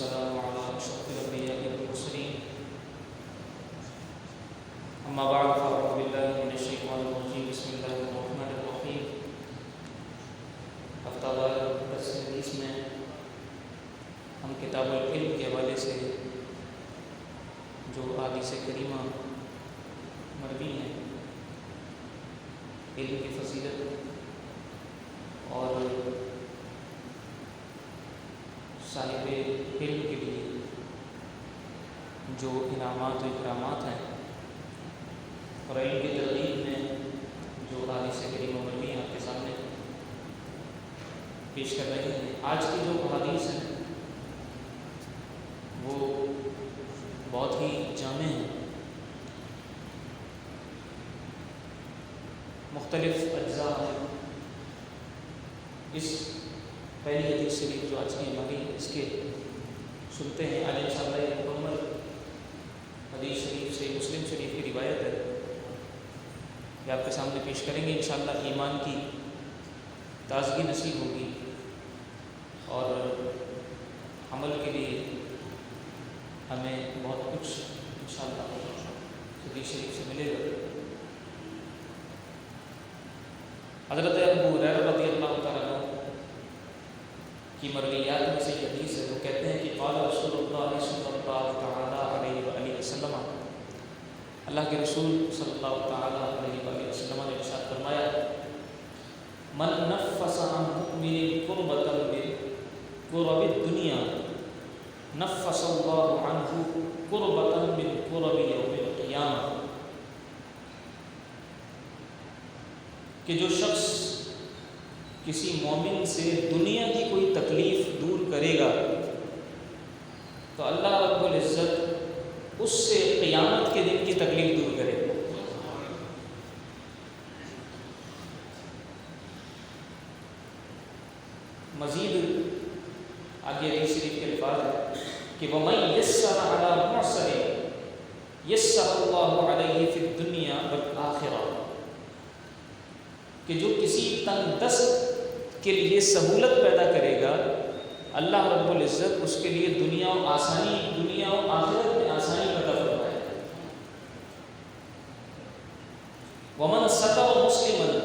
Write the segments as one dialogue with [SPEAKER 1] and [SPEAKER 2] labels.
[SPEAKER 1] والسلام على أشرف الأنبياء والمرسلين أما بعد فأعوذ بالله من الشيطان الرجيم بسم الله الرحمن الرحيم ہفتہ وار درس حدیث میں ہم کتاب العلم کے حوالے سے جو احادیث کریمہ مروی ہیں علم کی فضیلت اور صاحب علم کے لیے جو انعامات و اکرامات ہیں اور علم کی ترغیب میں جو احادیث کریمہ مروی ہیں آپ کے سامنے پیش کر رہے ہیں۔ آج کی جو احادیث ہیں وہ بہت ہی جامع ہیں، مختلف اجزاء ہیں۔ اس پہلی حدیث شریف جو آج کی ہماری اس کے سنتے ہیں، آج انشاءاللہ یہ مکمل حدیث شریف سے مسلم شریف کی روایت ہے، یہ آپ کے سامنے پیش کریں گے۔ انشاءاللہ ایمان کی تازگی نصیب ہوگی اور عمل کے لیے ہمیں بہت کچھ انشاءاللہ حدیث شریف سے ملے گا۔ حضرت ابو ہریرہ رضی اللہ تعالیٰ عنہ کی مرویات میں سے یہ حدیث ہے، وہ کہتے ہیں کہ قال رسول اللہ صلی اللہ تعالیٰ علیہ وآلہ وسلم، اللہ کے رسول صلی اللہ تعالیٰ علیہ وآلہ وسلم نے ارشاد فرمایا، من نفس عن مؤمن کربۃ من کرب الدنیا نفس اللہ عنہ کربۃ من کرب یوم القیامہ، کہ جو شخص کسی مومن سے دنیا کی کوئی تکلیف دور کرے گا تو اللہ رب العزت اس سے قیامت کے دن کی تکلیف دور کرے گا۔ مزید آگے حدیث شریف کے الفاظ ہے کہ وَمَن يَسَّرَ عَلَى مُعْسَرٍ يَسَّرَ اللَّهُ عَلَيْهِ فِي الدُّنْيَا وَالْآخِرَةِ، کہ جو کسی تنگ دست کے لیے سہولت پیدا کرے گا اللہ رب العزت اس کے لیے دنیا و آخرت میں آسانی پیدا فرمائے گا۔ وَمَن سَتَرَ مُسْلِمًا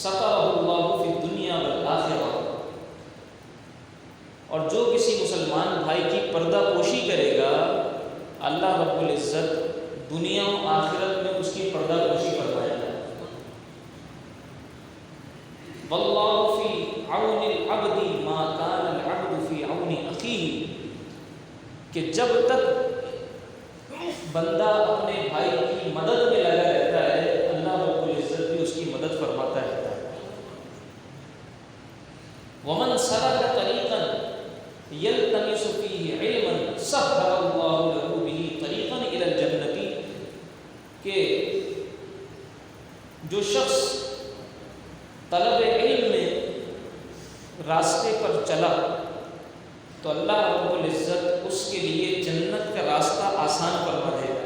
[SPEAKER 1] سَتَرَهُ اللَّهُ فِي الدُّنْيَا وَالْآخِرَةِ، اور جو کسی مسلمان بھائی کی پردہ پوشی کرے گا اللہ رب العزت دنیا و آخرت میں اس کی پردہ پوشی فرمائے گا۔ واللہ فی عون العبد ما کان العبد فی عون اخیہ، کہ جب تک بندہ اپنے بھائی کی مدد میں لگا رہتا ہے اللہ رب العزت بھی اس کی مدد فرماتا رہتا ہے۔ ومن سلک طریقا یلتمس فیہ علما سہل اللہ لہ بہ طریقا الی الجنۃ، کہ جو شخص طلب علم میں راستے پر چلا تو اللہ رب العزت اس کے لیے جنت کا راستہ آسان فرما دے گا۔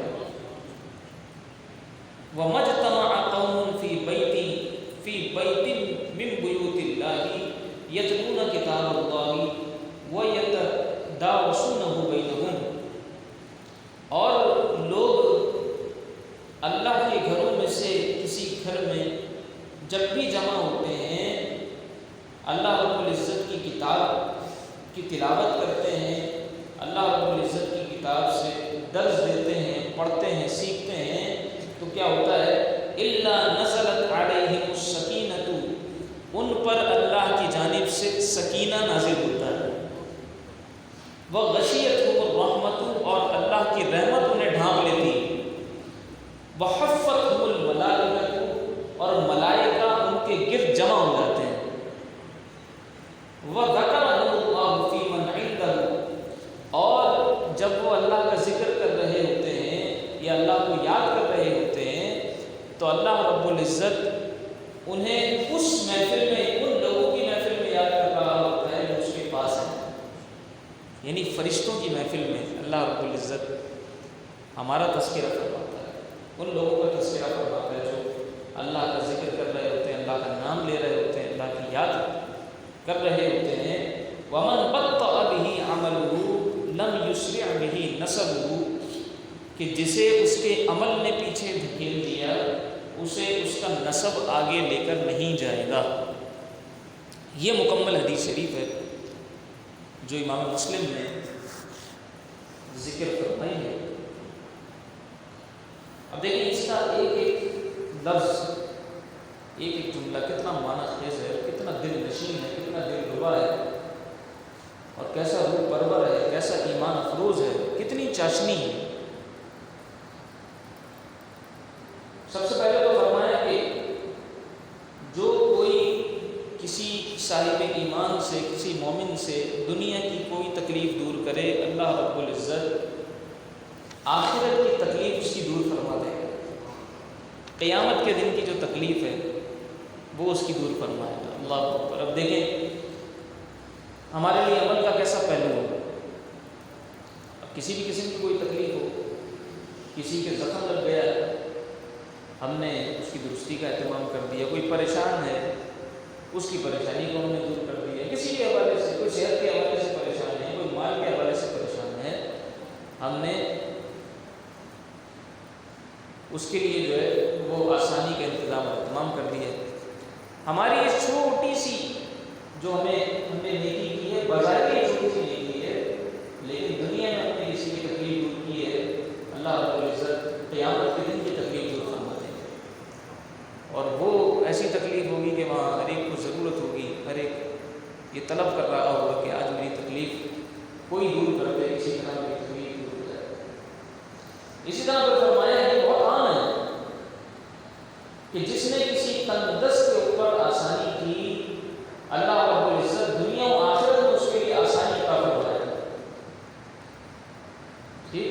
[SPEAKER 1] وَمَجْتَمَعَ قَوْمٌ فِي بَيْتٍ مِّن بُيُوتِ اللَّهِ يَتْلُونَ كِتَابَ اللَّهِ وَيَتَدَارَسُونَهُ بَيْنَهُمْ، اور لوگ اللہ کے گھروں میں سے کسی گھر میں جب بھی جمع ہوتے ہیں اللہ رب العزت کی کتاب کی تلاوت کرتے ہیں، اللہ رب العزت کی کتاب سے درس دیتے ہیں، پڑھتے ہیں، سیکھتے ہیں، تو کیا ہوتا ہے الا نزلت علیہم السکینۃ، ان پر اللہ کی جانب سے سکینہ نازل ہوتا ہے، وغشیتہم الرحمۃ، اور اللہ کی رحمت انہیں ڈھانپ لیتی ہے، وحفتہم الملائکۃ، اور ملائکہ ان کے گرد جمع ہو جاتے ہیں، وَذَكَرَهُمُ اللَّهُ فِي مَنْ عِندَهُ، اور جب وہ اللہ کا ذکر کر رہے ہوتے ہیں یا اللہ کو یاد کر رہے ہوتے ہیں تو اللہ رب العزت انہیں اس محفل میں، ان لوگوں کی محفل میں یاد کر رہا ہوتا ہے جو اس کے پاس ہے، یعنی فرشتوں کی محفل میں اللہ رب العزت ہمارا تذکرہ فرماتا ہے، ان لوگوں کا تذکرہ فرماتا ہے جو اللہ کا ذکر کر رہے ہوتے ہیں، اللہ کا نام لے رہے ہوتے ہیں، اللہ کی یاد کر رہے ہوتے ہیں۔ وَمَنْ بَطَّأَ بِهِ عَمَلُهُ لم یسرع بہ نسبہ، کہ جسے اس کے عمل نے پیچھے دھکیل دیا اسے اس کا نسب آگے لے کر نہیں جائے گا۔ یہ مکمل حدیث شریف ہے جو امام مسلم نے ذکر فرمائی ہے۔ اب دیکھیں اس کا ایک ایک لفظ، ایک ایک جملہ کتنا معنی خیز ہے، کتنا دل نشین ہے، کتنا دل ربا ہے، اور کیسا روح پرور ہے، کیسا ایمان افروز ہے، کتنی چاشنی ہے۔ سب سے پہلے تو فرمایا کہ جو کوئی کسی صاحب ایمان سے، کسی مومن سے دنیا کی کوئی تکلیف دور کرے، اللہ رب العزت آخرت کی تکلیف اس کی دور فرما دے گا۔ قیامت کے دن کی جو تکلیف ہے وہ اس کی دور فرمائے گا۔ اللہ اکبر۔ اب دیکھیں ہمارے لیے عمل کا کیسا پہلو ہو۔ اب کسی بھی قسم کی کوئی تکلیف ہو، کسی کے زخم لگ گیا، ہم نے اس کی درستی کا اہتمام کر دیا، کوئی پریشان ہے اس کی پریشانی کو ہم نے دور کر دیا، کسی کے حوالے سے، کوئی صحت کے حوالے سے پریشان ہے، کوئی مال کے حوالے سے پریشان ہے، ہم نے اس کے لیے جو ہے وہ آسانی کا انتظام اور اہتمام کر دیا۔ ہماری اس چھوٹی سی جو ہم نے نیکی کی ہے، بظاہر یہ چھوٹی سی نیکی ہے، لیکن دنیا میں ہم نے کسی کی تکلیف دور کی ہے، اللہ رب العزت قیامت کے دن کی تکلیف دور فرما دیں گے۔ اور وہ ایسی تکلیف ہوگی کہ وہاں ہر ایک کو ضرورت ہوگی، ہر ایک یہ طلب کر رہا ہوگا کہ آج میری تکلیف کوئی دور کر دے، کسی طرح میری تکلیف دور ہو جائے۔ اسی طرح پر فرمایا ہے کہ بہت عام ہے کہ جس نے کسی تندرست کے اوپر آسانی کی، اللہ رب العزت دنیا و آخرت میں اس کے لیے آسانی عطا فرمائے گا۔ ٹھیک،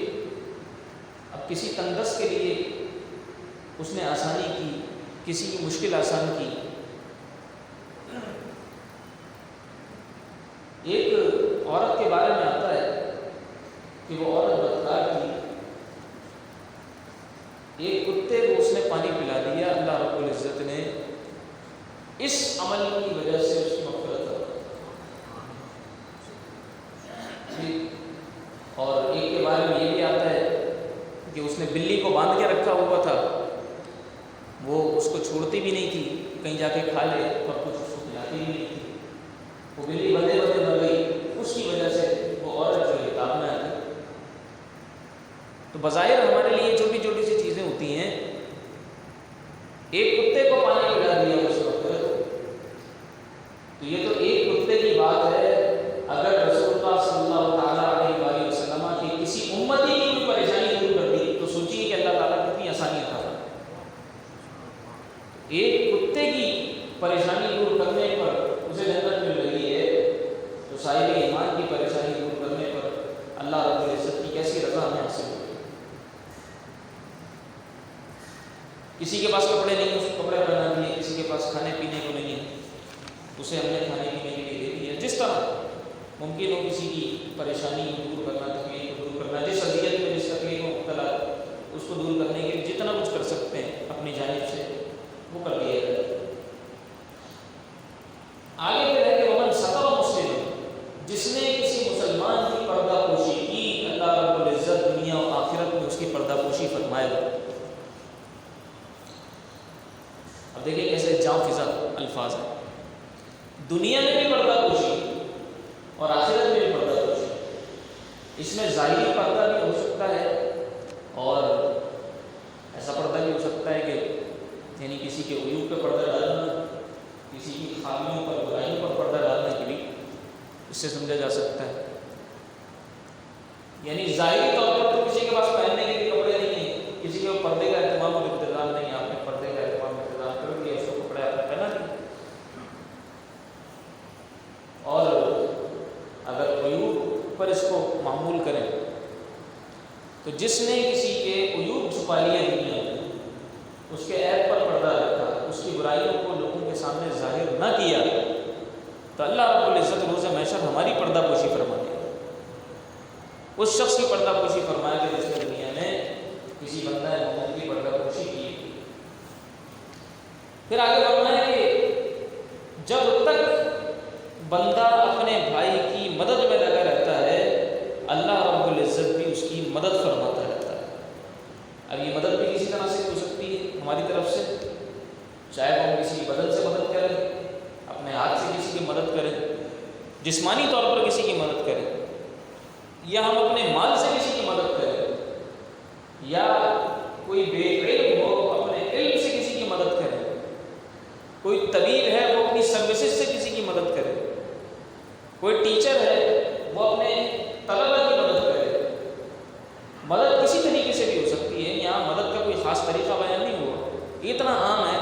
[SPEAKER 1] اب کسی تندرست کے لیے اس نے آسانی کی، کسی کی مشکل آسان کی۔ ایک عورت کے بارے میں آتا ہے کہ وہ عورت بدکار تھی، ایک کتے کو اس نے پانی پلا دیا، اللہ رب العزت نے اس عمل کی وجہ سے اس کی مغفرت کر دی۔ اور ایک کے بارے میں یہ بھی آتا ہے کہ اس نے بلی کو باندھ کے رکھا ہوا تھا، وہ اس کو چھوڑتی بھی نہیں تھی، کہیں جا کے کھا لے اور کچھ اس کو کھلاتی بھی نہیں تھی، وہ بلی بندے بندے مر گئی، اس کی وجہ سے وہ عورت جو ہے کتاب میں آ گئی۔ تو بظاہر ہمارے لیے چھوٹی چھوٹی سی چیزیں ہوتی ہیں، ایک کتے کو پانی پلا دیا اس وقت، تو یہ تو ایک کتے کی بات ہے۔ اگر رسول اللہ صلی اللہ تعالیٰ علیہ وآلہ وسلم کی کسی امتی کی کوئی پریشانی دور کر دی تو سوچیے کہ اللہ تعالیٰ کتنی آسانی عطا فرمائے۔ ایک کتے کی پریشانی دور کرنے پر اسے جنت مل رہی ہے، تو صاحب ایمان کی پریشانی دور کرنے پر اللہ رب العزت کی کیسی رضا ہمیں حاصل ہوگی۔ کسی کے پاس کپڑے نہیں، اس کو کپڑے پہنا دیے، کسی کے پاس کھانے پینے کو نہیں ہے، اسے ہم نے کھانے پینے کے لیے دے دیا۔ جس طرح ممکن ہو کسی کی پریشانی کو دور کرنا، تکلیف کو دور کرنا، جس اذیت میں جس تکلیف میں مبتلا اس کو دور کرنے کے لیے جتنا کچھ کر سکتے ہیں اپنی جانب سے وہ کر دیا جائے۔ آگے پھر ہے کہ ومن ستر مسلم، جس نے کسی مسلمان کی پردہ پوشی کی، اللہ رب العزت دنیا و آخرت میں اس کی پردہ پوشی فرمائے گا۔ اب دیکھیں کیسے جاں فضا الفاظ ہیں، دنیا میں بھی پردہ پوشی اور آخرت میں بھی پردہ پوشی۔ اس میں ظاہری پردہ بھی ہو سکتا ہے اور ایسا پردہ بھی ہو سکتا ہے کہ یعنی کسی کے عیوب پہ پردہ ڈالنا، کسی کی خامیوں پر، برائیوں پر پردہ ڈالنا کے بھی اس سے سمجھا جا سکتا ہے۔ یعنی ظاہری طور پر تو کسی کے پاس پہننے کے لیے کپڑے نہیں ہیں، کسی کے پردے کا اہتمام اور انتظام نہیں، آپ نے پردے کا اہتمام انتظام کر دیا، اس کو کپڑے آپ نے پہنا دیے۔ اور اگر عیوب پر اس کو معمول کریں تو جس نے کسی کے عیوب چھپا لیے دنیا میں، اس کے عیب پر پردہ رکھا، اس کی برائیوں کو لوگوں کے سامنے ظاہر نہ کیا، تو اللہ رب العزت روز محشر ہماری پردہ پوشی فرما دے گا۔ اس شخص کی پردہ پوشی فرمائے گا جس نے دنیا میں کسی بندہ مومن کی پردہ پوشی کی۔ پھر آگے بڑھنا ہے کہ جب تک بندہ اپنے بھائی کی مدد میں لگا رہتا ہے، اللہ مدد فرماتا رہتا ہے۔ اب یہ مدد بھی کسی طرح سے ہو سکتی ہے ہماری طرف سے، چاہے وہ ہم کسی کی بدن سے مدد کریں، اپنے ہاتھ سے کسی کی مدد کریں، جسمانی طور پر کسی کی مدد کریں، یا ہم اپنے مال سے کسی کی مدد کریں، یا کوئی بے علم ہو اپنے علم سے کسی کی مدد کرے، کوئی طبیب ہے وہ اپنی سروسز سے کسی کی مدد کرے، کوئی ٹیچر ہے وہ اپنے طلبہ کی مدد کرے۔ مدد کسی طریقے سے بھی ہو سکتی ہے، یہاں مدد کا کوئی خاص طریقہ بیان نہیں ہوا، یہ اتنا عام ہے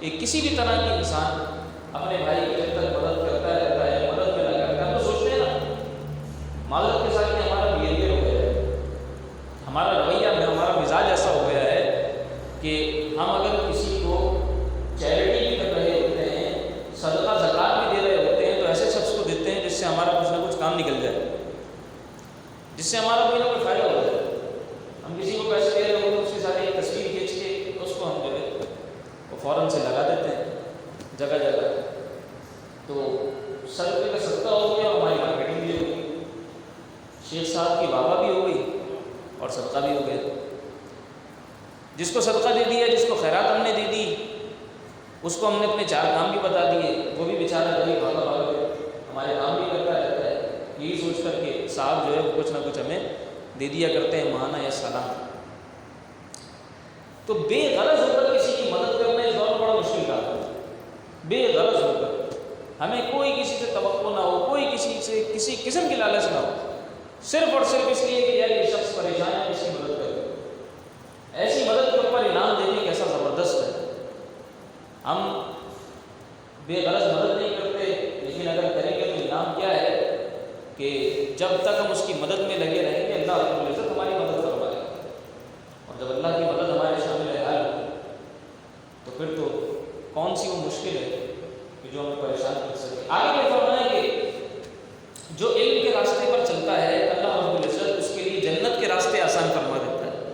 [SPEAKER 1] کہ کسی بھی طرح کی انسان اپنے بھائی کی جب تک مدد کرتا رہتا ہے، مدد میں لگا رہتا ہے، تو سوچتے ہیں نا مدد کے ساتھ میں ہمارا بیہیویئر ہو گیا ہے، ہمارا رویہ میں ہمارا مزاج ایسا ہو گیا ہے کہ ہم اگر کسی کو چیریٹی بھی کر رہے ہوتے ہیں، صدقہ زکوٰۃ بھی دے رہے ہوتے ہیں، تو ایسے شخص کو دیتے ہیں جس سے ہمارا کچھ نہ کچھ کام نکل جائے، جس سے ہمارا کوئی نہ کوئی فائدہ ہو جائے۔ ہم کسی کو پیسے دے رہے ہوتے ہیں، اس کی ساری ایک تصویر کھینچ کے اس کو ہم جو ہے وہ فوراً سے لگا دیتے ہیں جگہ جگہ، تو صدقے کا صدقہ ہو گیا اور ہماری مارکیٹنگ بھی ہو گئی، شیخ صاحب کی بابا بھی ہو گئی اور صدقہ بھی ہو گیا۔ جس کو صدقہ دے دیا، جس کو خیرات ہم نے دے دی، اس کو ہم نے اپنے چار کام بھی بتا دیے، وہ بھی بیچارہ کبھی بھاگا بھاگا ہمارے کام بھی کرتا رہتا ہے، یہی سوچ کر کہ صاحب جو ہے وہ کچھ نہ کچھ ہمیں دے دیا کرتے ہیں ماہانہ یا سالانہ۔ تو بے غرض ہو کر کسی کی مدد کرنا اس دور میں بڑا مشکل کام ہے، بے غرض ہو کر، ہمیں کوئی کسی سے توقع نہ ہو، کوئی کسی سے کسی قسم کی لالچ نہ ہو، صرف اور صرف اس لیے کہ یار یہ شخص پریشان ہے، اس کی مدد کرے۔ ایسی مدد کے اوپر انعام دینے کیسا زبردست ہے۔ ہم بے غرض مدد نہیں کرتے، لیکن اگر کریں گے تو انعام کیا ہے کہ جب تک ہم اس کی مدد میں لگے رہیں گے اللہ رب العزت ہماری مدد فرمائے گا، اور جب اللہ کی مدد ہمارے شامل حال ہو تو پھر تو کون سی وہ مشکل ہے کہ جو ہمیں پریشان کر سکے۔ آگے یہ فرمایا کہ جو علم کے راستے پر چلتا ہے اللہ رب العزت اس کے لیے جنت کے راستے آسان فرما دیتا ہے۔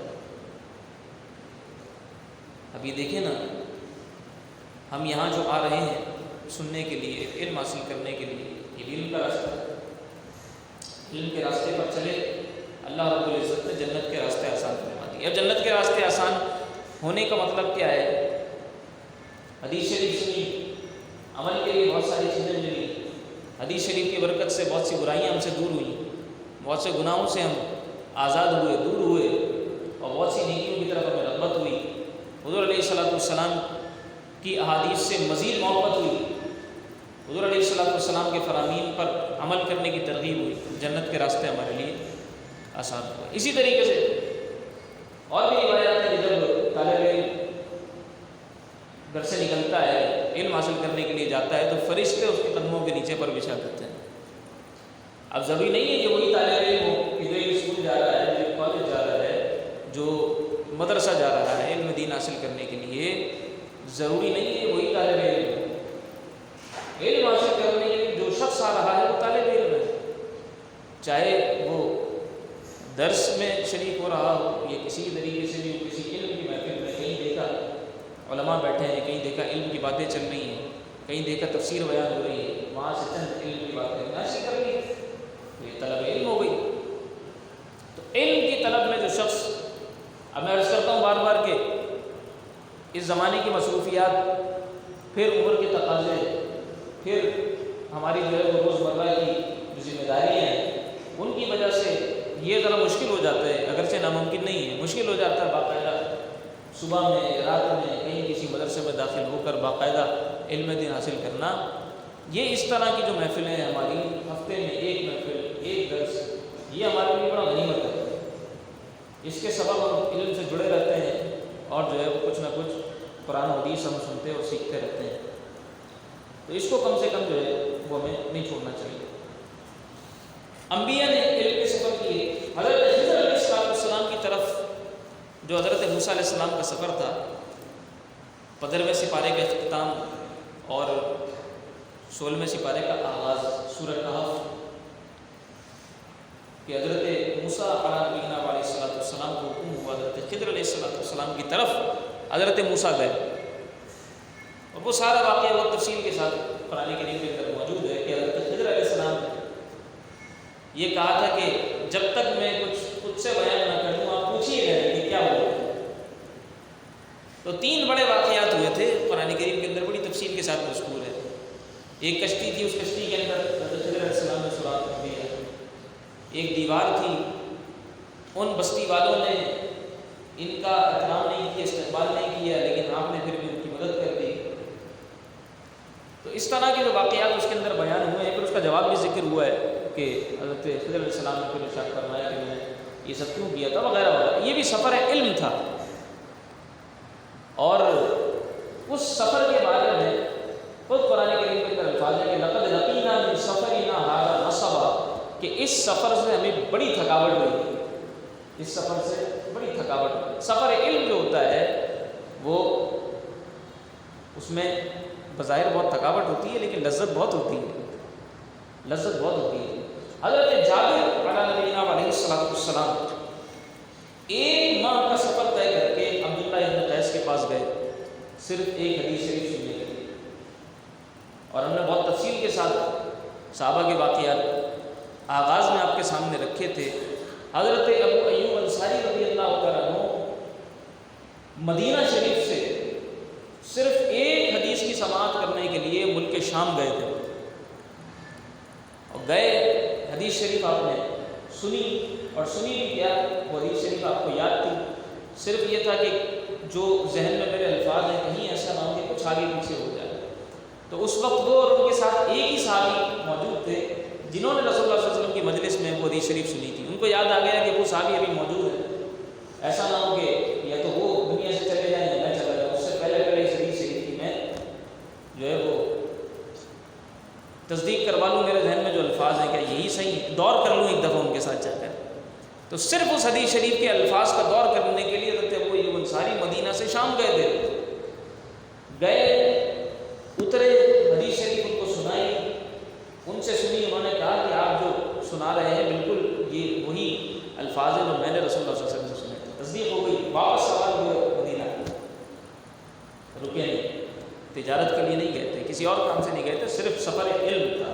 [SPEAKER 1] اب یہ دیکھیں نا، ہم یہاں جو آ رہے ہیں سننے کے لیے، علم حاصل کرنے کے لیے، یہ بھی علم کا راستہ ہے۔ علم کے راستے پر چلے، اللہ رب العزت نے جنت کے راستے آسان فرما دیے۔ اب جنت کے راستے آسان ہونے کا مطلب کیا ہے؟ حدیث شریف سنی، عمل کے لیے بہت ساری چیزیں ملی، حدیث شریف کی برکت سے بہت سی برائیاں ہم سے دور ہوئیں، بہت سے گناہوں سے ہم آزاد ہوئے، دور ہوئے، اور بہت سی نیکیوں کی طرف ہمیں رغبت ہوئی، حضور علیہ السلام کی احادیث سے مزید محبت ہوئی، حضور علیہ السلام کے فرامین پر عمل کرنے کی ترغیب ہوئی، جنت کے راستے ہمارے لیے آسان ہوئے۔ اسی طریقے سے اور بھی روایات ہیں کہ جب طالب علم گھر سے نکلتا ہے، علم حاصل کرنے کے لیے جاتا ہے، تو فرشتے اس کے قدموں کے نیچے پر بچھا دیتے ہیں۔ اب ضروری نہیں ہے کہ وہی طالب علم ہو کہ جو اسکول جا رہا ہے، جو کالج جا رہا ہے، جو مدرسہ جا رہا ہے علم دین حاصل کرنے کے لیے، ضروری نہیں ہے وہی طالب علم ہے۔ علم حاصل کرنے کے لیے جو شخص آ رہا ہے وہ طالب علم ہے، چاہے وہ درس میں شریک ہو رہا ہو یا کسی طریقے سے بھی کسی علم کی محفل میں، کہیں دیکھا علماء بیٹھے ہیں، کہیں دیکھا علم کی باتیں چل رہی ہیں، کہیں دیکھا تفسیر بیان ہو رہی ہے، وہاں سے چند علم کی باتیں حاصل کر لی، یہ طلب علم ہو گئی۔ تو علم کی طلب میں جو شخص، اب میں عرض کرتا ہوں بار بار کہ اس زمانے کی مصروفیات، پھر عمر کے تقاضے، پھر ہماری جو ہے وہ روزمرہ کی جو ذمہ داریاں ہیں، ان کی وجہ سے یہ ذرا مشکل ہو جاتا ہے، اگرچہ ناممکن نہیں ہے، مشکل ہو جاتا ہے باقاعدہ صبح میں، رات میں کہیں کسی مدرسے میں داخل ہو کر باقاعدہ علم دین حاصل کرنا۔ یہ اس طرح کی جو محفلیں ہیں ہماری، ہفتے میں ایک محفل، ایک درس، یہ ہمارے لیے بڑا غنیمت ہے۔ اس کے سبب ہم علم سے جڑے رہتے ہیں اور جو ہے وہ کچھ نہ کچھ قرآن و حدیث ہم سنتے اور سیکھتے رہتے ہیں، تو اس کو کم سے کم جو ہے وہ ہمیں نہیں چھوڑنا چاہیے۔ انبیاء نے علم کے سفر کیے۔ حضرت خضر علیہ السلام کی طرف جو حضرت موسیٰ علیہ السلام کا سفر تھا، 15ویں سپارے کا اختتام اور 16ویں سپارے کا آغاز، سورہ کہف، کہ حضرت موسیٰ علیہ السلام کو حکم ہوا حضرت خضر علیہ السلام کی طرف حضرت موسیٰ گئے، اور وہ سارا واقعہ وہ تفصیل کے ساتھ قرآن کریم کے اندر موجود ہے کہ حضرت خضر علیہ السلام نے یہ کہا تھا کہ جب تک میں کچھ خود سے بیان نہ کر تو 3 بڑے واقعات ہوئے تھے قرآن کریم کے اندر، بڑی تفصیل کے ساتھ مذکور ہے۔ ایک کشتی تھی، اس کشتی کے اندر حضرت خضر علیہ السلام نے سوراخ کر دیا۔ ایک دیوار تھی، ان بستی والوں نے ان کا احترام نہیں کیا، استقبال نہیں کیا، لیکن آپ نے پھر بھی ان کی مدد کر دی۔ تو اس طرح کے جو واقعات اس کے اندر بیان ہوئے ہیں، پھر اس کا جواب بھی ذکر ہوا ہے کہ حضرت خضر علیہ السلام نے پھر ارشاد فرمایا کہ میں نے یہ سب کیوں کیا تھا وغیرہ وغیرہ۔ یہ بھی سفر علم تھا، اور اس سفر کے بارے میں خود قرآن کریم کے اندر الفاظ ہے کہ لقد لقینا من سفرنا ھذا نصبا، کہ اس سفر سے ہمیں بڑی تھکاوٹ ہوئی، اس سفر سے بڑی تھکاوٹ ہوئی۔ سفر علم جو ہوتا ہے وہ اس میں بظاہر بہت تھکاوٹ ہوتی ہے، لیکن لذت بہت ہوتی ہے، لذت بہت ہوتی ہے۔ حضرت جابر علیہ نبینا علیہ السلام 1 ماہ کا سفر طے کر کے عبداللہ ابن قیس کے پاس گئے، صرف ایک حدیث شریف سننے کے لیے۔ اور ہم نے بہت تفصیل کے ساتھ صحابہ کے واقعات آغاز میں آپ کے سامنے رکھے تھے۔ حضرت ابو ایوب انصاری رضی اللہ تعالیٰ عنہ مدینہ شریف سے صرف ایک حدیث کی سماعت کرنے کے لیے ملک شام گئے تھے، اور گئے، حدیث شریف آپ نے سنی، اور سنی بھی کیا، وہ حدیث شریف آپ کو یاد تھی، صرف یہ تھا کہ جو ذہن میں میرے الفاظ ہیں کہیں ایسا نہ ہو کہ کچھ آگے پیچھے ہو جائے۔ تو اس وقت وہ اور ان کے ساتھ ایک ہی صحابی موجود تھے جنہوں نے رسول اللہ صلی اللہ علیہ وسلم کی مجلس میں وہ حدیث شریف سنی تھی۔ ان کو یاد آ گیا کہ وہ صحابی ابھی موجود ہے، ایسا نہ ہو کہ یا تو وہ دنیا سے چلے جائیں یا میں چلا جاؤں، اس سے پہلے اس حدیث شریف کی میں جو ہے وہ تصدیق کروا لوں، میرے ذہن میں جو الفاظ ہیں کیا یہی صحیح ہے، دور کر لوں ایک دفعہ ان کے ساتھ جا کر۔ تو صرف اس حدیث شریف کے الفاظ کا دور کرنے کے لیے حضرت ابو ایوب انصاری مدینہ سے شام گئے تھے۔ گئے، اترے، حدیث شریف ان کو سنائی، ان سے سنی، انہوں نے کہا کہ آپ جو سنا رہے ہیں بالکل یہ وہی الفاظ ہیں جو میں نے رسول اللہ صلی اللہ علیہ وسلم سے سنے تھے۔ تصدیق ہو گئی، واپس سوال ہوئے مدینہ، رکے نہیں، تجارت کے لیے نہیں گئے تھے، کسی اور کام سے نہیں گئے تھے، صرف سفر علم تھا۔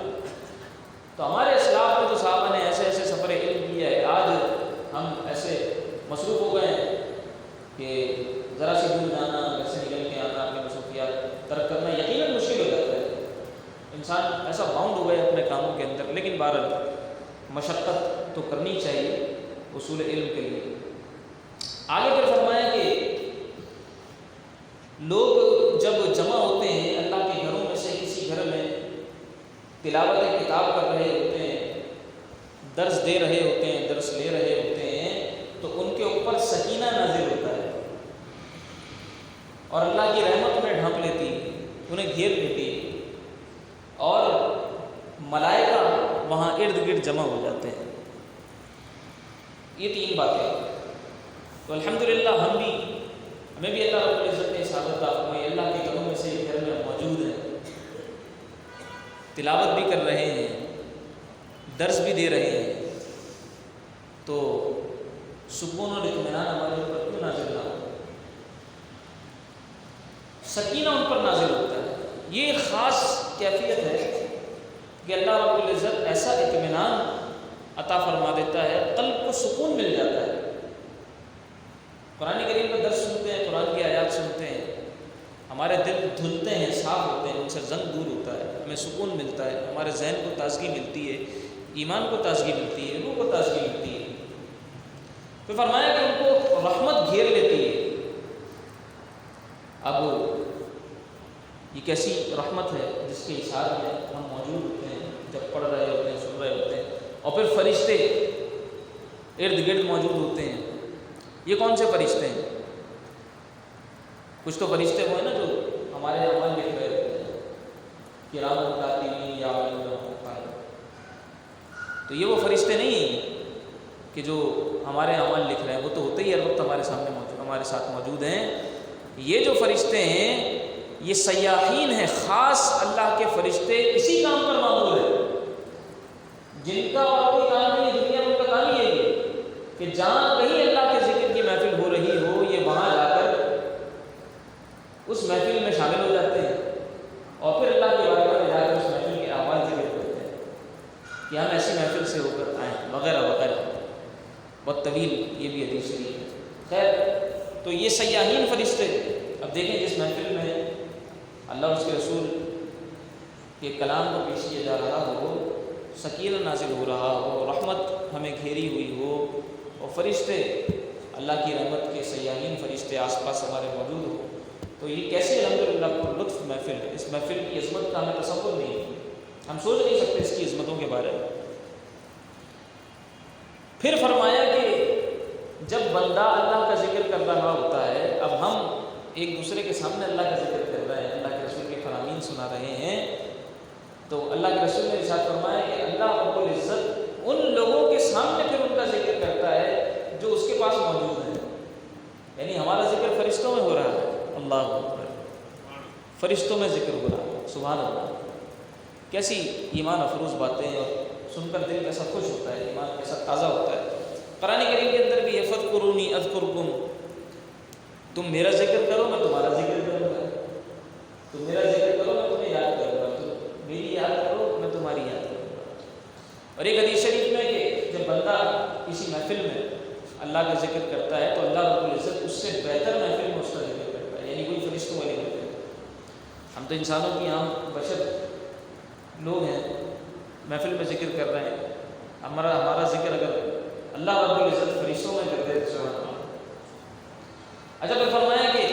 [SPEAKER 1] تو ہمارے اسلاف میں جو صحابہ نے ایسے ایسے سفر علم کیا ہے، آج ہم ایسے مصروف ہو گئے ہیں کہ ذرا سی دور جانا، گھر سے نکل کے آنا، اپنے مصروفیات ترک کرنا یقیناً مشکل ہو جاتا ہے، انسان ایسا باؤنڈ ہو گئے اپنے کاموں کے اندر۔ لیکن بہرحال مشقت تو کرنی چاہیے اصول علم کے لیے۔ آگے پھر فرمایا کہ لوگ جب جمع ہوتے ہیں اللہ کے گھروں میں سے کسی گھر میں، تلاوت کتاب کر رہے ہوتے ہیں، درس دے رہے ہوتے ہیں، درس لے رہے ہوتے ہیں، تو ان کے اوپر سکینہ نازل ہوتا ہے، اور اللہ کی رحمت انہیں ڈھانپ لیتی ہے، انہیں گھیر لیتی ہے، اور ملائکہ وہاں ارد گرد جمع ہو جاتے ہیں۔ یہ 3 باتیں۔ تو الحمدللہ ہمیں بھی اللہ رب العزت نے سعادت عطا فرمائی، اللہ کے گھروں میں سے ایک گھر میں موجود ہیں، تلاوت بھی کر رہے ہیں، درس بھی دے رہے ہیں، تو سکون اور اطمینان ہمارے اوپر کیوں نازل نہ ہو؟ سکینہ ان پر نازل ہوتا ہے۔ یہ خاص کیفیت ہے کہ اللہ رب العزت ایسا اطمینان عطا فرما دیتا ہے، قلب کو سکون مل جاتا ہے۔ قرآن کریم کا درس سنتے ہیں، قرآن کی آیات سنتے ہیں، ہمارے دل دھلتے ہیں، صاف ہوتے ہیں، ان سے زنگ دور ہوتا ہے، ہمیں سکون ملتا ہے، ہمارے ذہن کو تازگی ملتی ہے، ایمان کو تازگی ملتی ہے، روح کو تازگی ملتی ہے۔ پھر فرمایا کہ ان کو رحمت گھیر لیتی ہے۔ اب یہ کیسی رحمت ہے جس کے اشارے میں ہم موجود ہوتے ہیں جب پڑھ رہے ہوتے ہیں، سن رہے ہوتے ہیں، اور پھر فرشتے ارد گرد موجود ہوتے ہیں۔ یہ کون سے فرشتے ہیں؟ کچھ تو فرشتے وہ ہیں نا جو ہمارے اعمال لکھ رہے ہوتے ہیں، کرام کاتبین یعملون ما یفعلون۔ تو یہ وہ فرشتے نہیں ہیں کہ جو ہمارے اعمال لکھ رہے ہیں، وہ تو ہوتے ہی ہر وقت ہمارے سامنے موجود، ہمارے ساتھ موجود ہیں۔ یہ جو فرشتے ہیں یہ سیاحین ہیں، خاص اللہ کے فرشتے اسی کام پر معمول ہیں، جن کا اور کوئی کام نہیں، دنیا میں ان کا کام یہی ہے کہ جہاں کہیں اللہ کے ذکر کی محفل ہو رہی ہو، یہ وہاں جا کر اس محفل میں شامل ہو جاتے ہیں، اور پھر اللہ کے بارگاہ میں جا کر اس محفل کے احوال ذکر کرتے ہیں کہ ہم ایسی محفل سے ہو کر آئیں، وغیرہ وغیرہ۔ بہت طویل یہ بھی حدیث شریف ہے۔ خیر، تو یہ سیاحین فرشتے اب دیکھیں جس محفل میں اللہ اور اس کے رسول کے کلام کو پیش کیا جا رہا ہو، سکینہ نازل ہو رہا ہو، رحمت ہمیں گھیری ہوئی ہو، اور فرشتے اللہ کی رحمت کے سیاحین فرشتے آس پاس ہمارے موجود ہو، تو یہ کیسے الحمدللہ لطف محفل ہے۔ اس محفل کی عظمت کا ہمیں تصور نہیں ہے، ہم سوچ نہیں سکتے اس کی عظمتوں کے بارے میں۔ پھر فرمایا کہ جب بندہ اللہ کا ذکر کر رہا ہوتا ہے، اب ہم ایک دوسرے کے سامنے اللہ کا ذکر کر رہے ہیں، اللہ کے رسول کے فرامین سنا رہے ہیں، تو اللہ کے رسول نے ارشاد فرمایا کہ اللہ رب العزت ان لوگوں کے سامنے پھر ان کا ذکر کرتا ہے جو اس کے پاس موجود ہیں، یعنی ہمارا ذکر فرشتوں میں ہو رہا ہے، اللہ اکبر، فرشتوں میں ذکر ہو رہا ہے، سبحان اللہ۔ کیسی ایمان افروز باتیں، اور سن کر دل کیسا خوش ہوتا ہے، ایمان کیسا تازہ ہوتا ہے۔ قرآن کریم کے اندر بھی یہ فذکرونی اذکرکم، تم میرا ذکر کرو میں تمہارا ذکر کروں گا، تم میرا ذکر کرو میں تمہیں یاد کروں گا، تم میری یاد کرو میں تمہاری یاد کروں گا۔ اور ایک حدیث شریف میں کہ جب بندہ کسی محفل میں اللہ کا ذکر کرتا ہے تو اللہ رب العزت اس سے بہتر محفل میں اس کا ذکر کرتا ہے، یعنی کوئی فرشتوں والی محفل۔ ہم تو انسانوں کی عام بشر لوگ ہیں، محفل میں ذکر کر رہے ہیں، ہمارا ذکر اگر اللہ رب العزت فرشتوں میں کر دے تو سبحان اللہ۔ اچھا پھر فرمایا کہ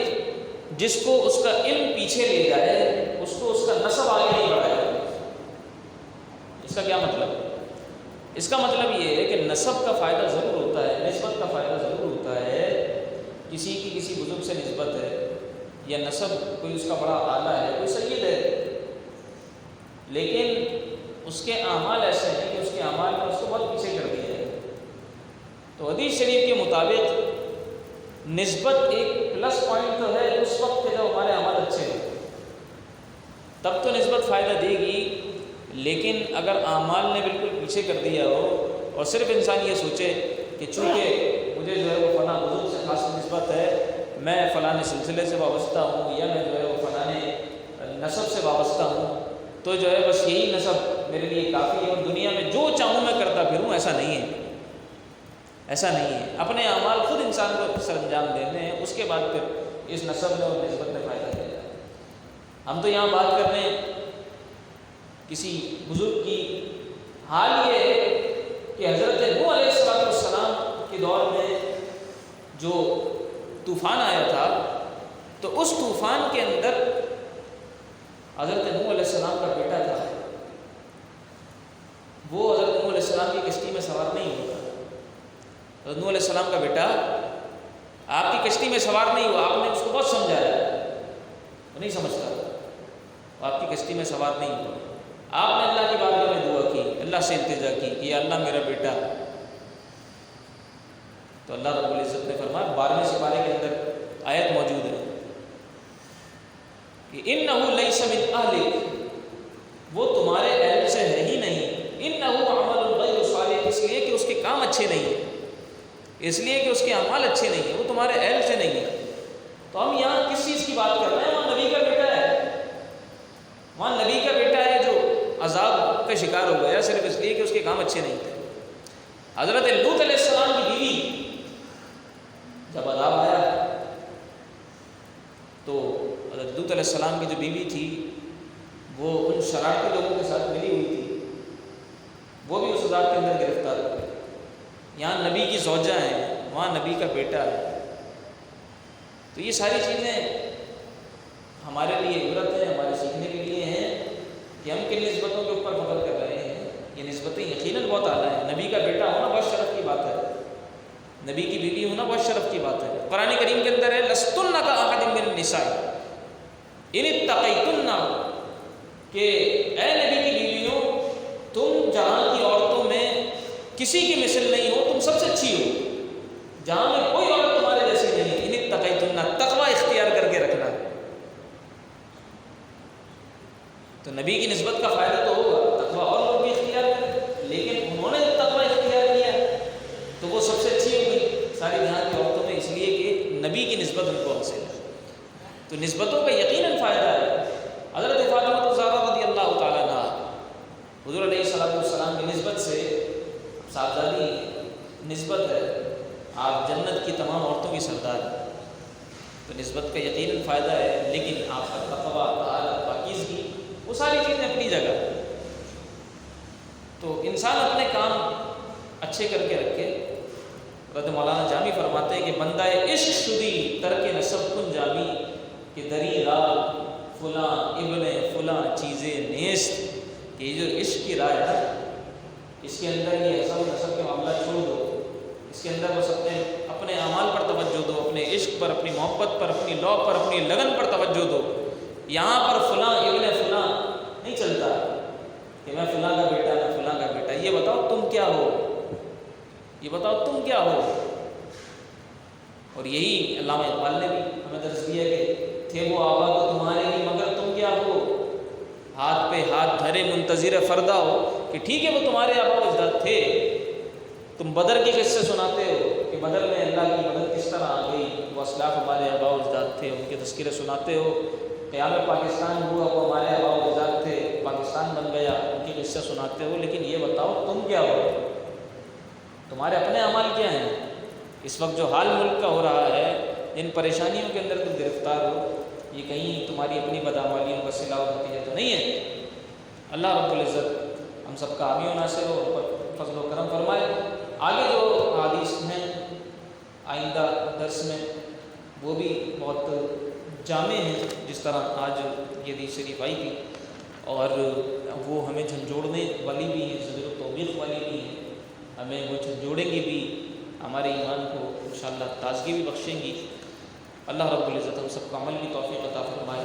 [SPEAKER 1] جس کو اس کا علم پیچھے لے جائے اس کو اس کا نسب آگے نہیں بڑھائے۔ اس کا کیا مطلب ہے؟ اس کا مطلب یہ ہے کہ نسب کا فائدہ ضرور ہوتا ہے، نسبت کا فائدہ ضرور ہوتا ہے، کسی کی کسی بزرگ سے نسبت ہے یا نسب کوئی اس کا بڑا اعلیٰ ہے، کوئی سید ہے، لیکن اس کے اعمال ایسے ہیں کہ اس کے اعمال نے اس کو بہت پیچھے کر دیا ہے۔ تو حدیث شریف کے مطابق نسبت ایک پلس پوائنٹ تو ہے اس وقت کہ جب ہمارے اعمال اچھے ہیں، تب تو نسبت فائدہ دے گی، لیکن اگر اعمال نے بالکل پیچھے کر دیا ہو اور صرف انسان یہ سوچے کہ چونکہ مجھے جو ہے وہ فلاں بزرگ سے خاص نسبت ہے، میں فلاں سلسلے سے وابستہ ہوں، یا میں جو ہے وہ فلاں نسب سے وابستہ ہوں، تو جو ہے بس یہی نسب میرے لیے کافی ہے، اور دنیا میں جو چاہوں میں کرتا پھروں، ایسا نہیں ہے، ایسا نہیں ہے۔ اپنے اعمال خود انسان کو سر انجام دینے ہیں، اس کے بعد پھر اس نسب نے اور نسبت نے فائدہ دیا۔ ہم تو یہاں بات کر رہے ہیں کسی بزرگ کی، حال یہ ہے کہ حضرت نوح علیہ السلام کے دور میں جو طوفان آیا تھا، تو اس طوفان کے اندر حضرت نوح علیہ السلام کا بیٹا تھا، وہ حضرت نوح علیہ السلام کی کشتی میں سوار نہیں ہوا۔ حضرت نوح علیہ السلام کا بیٹا آپ کی کشتی میں سوار نہیں ہوا، آپ نے اس کو بہت سمجھایا، وہ نہیں سمجھتا، آپ کی کشتی میں سوار نہیں ہوا۔ آپ نے اللہ کی بارگاہ میں دعا کی، اللہ سے التجا کی کہ یا اللہ میرا بیٹا، تو اللہ رب العزت نے فرمایا 12ویں سپارے کے اندر آیت موجود ہے کہ انہ لیس من اہلک، وہ تمہارے اہل سے ہے ہی نہیں، انہ عمل غیر صالح، اس لیے کہ اس کے کام اچھے نہیں ہیں، اس لیے کہ اس کے اعمال اچھے نہیں ہیں، وہ تمہارے اہل سے نہیں ہیں۔ تو ہم یہاں کس چیز کی بات کر رہے ہیں؟ وہاں نبی کا بیٹا ہے، وہاں نبی کا بیٹا ہے جو عذاب کا شکار ہو گیا صرف اس لیے کہ اس کے کام اچھے نہیں تھے۔ حضرت لوط علیہ السلام کی بیوی جب عذاب آیا تو حضرت لوط علیہ السلام کی جو بیوی تھی وہ ان شرارتی لوگوں کے ساتھ ملی ہوئی تھی، وہ بھی اس عذاب کے اندر گرفتار ہو گئے۔ یہاں نبی کی زوجہ ہیں، وہاں نبی کا بیٹا ہے، تو یہ ساری چیزیں ہمارے لیے عبرت ہے، ہمارے سیکھنے کے لیے ہیں کہ ہم کن نسبتوں کے اوپر فخر کر رہے ہیں۔ یہ نسبتیں یقیناً بہت اعلیٰ ہیں، نبی کا بیٹا ہونا بہت شرف کی بات ہے، نبی کی بیوی ہونا بہت شرف کی بات ہے۔ قرآن کریم کے اندر ہے لستن کاحد من النساء ان اتقیتن، کہ اے نبی کی بیویوں تم جہاں کی عورتوں میں کسی کی مثل نہیں ہو، تم سب سے اچھی ہو، جہاں میں کوئی عورت تمہارے جیسی نہیں۔ ان اتقیتن، تقوی اختیار کر کے رکھنا۔ تو نبی کی نسبت کا فائدہ تو ہوگا، تقوی اور لوگ بھی اختیار کریں، لیکن انہوں نے تقوی اختیار کیا تو وہ سب سے اچھی ہو گئی ساری جہاں کی عورتوں میں، اس لیے کہ نبی کی نسبت ان کو حاصل ہے۔ تو نسبتوں کا یقیناً فائدہ ہے۔ حضرت فاطمہ الزہرا رضی اللہ تعالیٰ عنہا حضور علیہ السلام کی نسبت سے صاحبزادی نسبت ہے، آپ جنت کی تمام عورتوں کی سردار ہیں۔ تو نسبت کا یقیناً فائدہ ہے، لیکن آپ کا تقویٰ، طہارت، پاکیزگی، وہ ساری چیزیں اپنی جگہ۔ تو انسان اپنے کام اچھے کر کے رکھے۔ حضرت مولانا جامی فرماتے ہیں کہ بندہ عشق شدی ترک نسب کن جامی، کہ دری راہ فلاں ابن فلاں چیزیں نیست، کہ یہ جو عشق کی راہ ہے اس کے اندر یہ حسب نسب کے معاملات چھوڑ دو، اس کے اندر بس اپنے اعمال پر توجہ دو، اپنے عشق پر، اپنی محبت پر، اپنی لو پر، اپنی لگن پر توجہ دو۔ یہاں پر فلاں ابن فلاں نہیں چلتا کہ میں فلاں کا بیٹا، میں فلاں کا بیٹا۔ یہ بتاؤ تم کیا ہو، یہ بتاؤ تم کیا ہو۔ اور یہی علامہ اقبال نے بھی ہمیں درس دیا کہ تھے وہ آبا تو تمہارے ہی مگر تم کیا ہو، ہاتھ پہ ہاتھ دھرے منتظر فردا ہو، کہ ٹھیک ہے وہ تمہارے آبا و اجداد تھے، تم بدر کے قصے سناتے ہو کہ بدر میں اللہ کی مدد کس طرح آ گئی، وہ اسلاف ہمارے آبا و اجداد تھے، ان کے تذکرے سناتے ہو، قیام پاکستان ہوا وہ ہمارے آبا و اجداد تھے، پاکستان بن گیا، ان کے قصے سناتے ہو، لیکن یہ بتاؤ تم کیا ہو، تمہارے اپنے اعمال کیا ہیں۔ اس وقت جو حال ملک کا ہو رہا ہے، ان پریشانیوں کے اندر تم گرفتار ہو، یہ کہیں تمہاری اپنی بدعمالیوں کا صلہ و نتیجہ تو نہیں ہے۔ اللہ رب العزت ہم سب کا حامی و ناصر ہو، اور فضل و کرم فرمائے۔ آگے جو حدیث ہیں آئندہ درس میں وہ بھی بہت جامع ہیں، جس طرح آج یہ حدیث شریف آئی تھی، اور وہ ہمیں جھنجھوڑنے والی بھی ہیں، زجر و توبیخ والی بھی ہیں، ہمیں وہ جھنجھوڑیں گی بھی، ہمارے ایمان کو انشاءاللہ تازگی بھی بخشیں گی۔ اللہ رب العزت ہم سب کو عمل کی توفیق عطا فرمائے۔